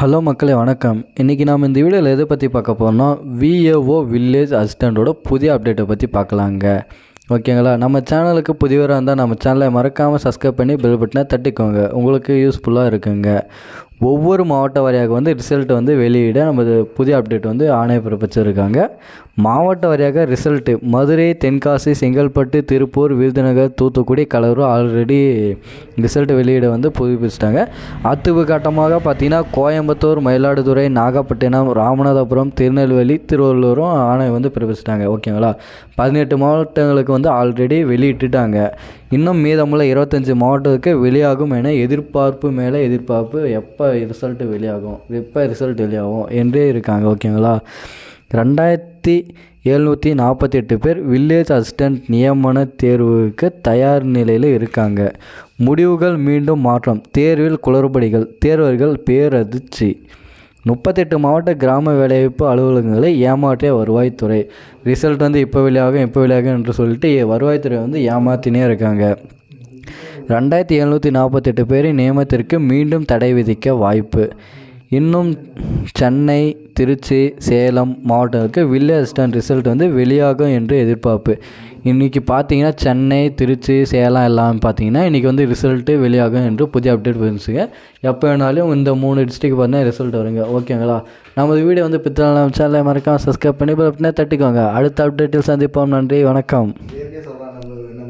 Hello மக்களே வணக்கம். இன்றைக்கி நாம் இந்த வீடியோவில் எதை பற்றி பார்க்க போகிறோம்னா விஏஓ வில்லேஜ் அசிஸ்டண்ட்டோட புதிய அப்டேட்டை பற்றி பார்க்கலாங்க. ஓகேங்களா? நம்ம சேனலுக்கு புதியவராக இருந்தால் நம்ம சேனலை மறக்காமல் சப்ஸ்கிரைப் பண்ணி பெல் பட்டனை தட்டிக்கோங்க. உங்களுக்கு யூஸ்ஃபுல்லாக இருக்குங்க. ஒவ்வொரு மாவட்ட வாரியாக ரிசல்ட் வெளியிட நம்ம புதிய அப்டேட் ஆணைய பிறப்பிச்சிருக்காங்க. மாவட்ட வாரியாக result Madurai, Tenkasi, Chengalpattu, Tiruppur, Virudhunagar, Thoothukudi, Cuddalore already result வெளியிட புதுப்பிச்சிட்டாங்க. கட்டமாக பார்த்திங்கன்னா கோயம்புத்தூர், மயிலாடுதுறை, நாகப்பட்டினம், ராமநாதபுரம், திருநெல்வேலி, திருவள்ளூரும் ஆணையம் பிறப்பிச்சிட்டாங்க. ஓகேங்களா? 18 மாவட்டங்களுக்கு ஆல்ரெடி வெளியிட்டுட்டாங்க. இன்னும் மீதமுள்ள 25 மாவட்டத்துக்கு வெளியாகும் என எதிர்பார்ப்பு எப்போ ரிசல்ட் வெளியாகும் என்றே இருக்காங்க. ஓகேங்களா? 2748 பேர் வில்லேஜ் அசிஸ்டண்ட் நியமன தேர்வுக்கு தயார் நிலையில் இருக்காங்க. முடிவுகள் மீண்டும் மாற்றம், தேர்வில் குளறுபடிகள், தேர்வர்கள் பேரதிர்ச்சி. 38 மாவட்ட கிராம வேலைவாய்ப்பு அலுவலகங்களை ஏமாற்றிய வருவாய்த்துறை. ரிசல்ட் இப்போ வெளியாகும் என்று சொல்லிட்டு வருவாய்த்துறை ஏமாற்றினே இருக்காங்க. 2748 பேரின் நியமனத்திற்கு மீண்டும் தடை விதிக்க வாய்ப்பு. இன்னும் சென்னை, திருச்சி, சேலம் மாவட்டங்களுக்கு வில்லேஜ் அசிஸ்டன்ட் ரிசல்ட் வெளியாகும் என்று எதிர்பார்ப்பு. இன்றைக்கி பார்த்தீங்கன்னா சென்னை, திருச்சி, சேலம் எல்லாம் பார்த்தீங்கன்னா இன்றைக்கி ரிசல்ட்டு வெளியாகும் என்று புதிய அப்டேட் வந்துச்சுங்க. எப்போ வேணாலும் இந்த 3 டிஸ்ட்ரிக்ட் பார்த்தீங்கன்னா ரிசல்ட் வருங்க. ஓகேங்களா? நமது வீடியோ பித்தளை சேனலை மறக்காமல் சப்ஸ்கிரைப் பண்ணி தட்டிக்கோங்க. அடுத்த அப்டேட்டில் சந்திப்போம். நன்றி, வணக்கம்.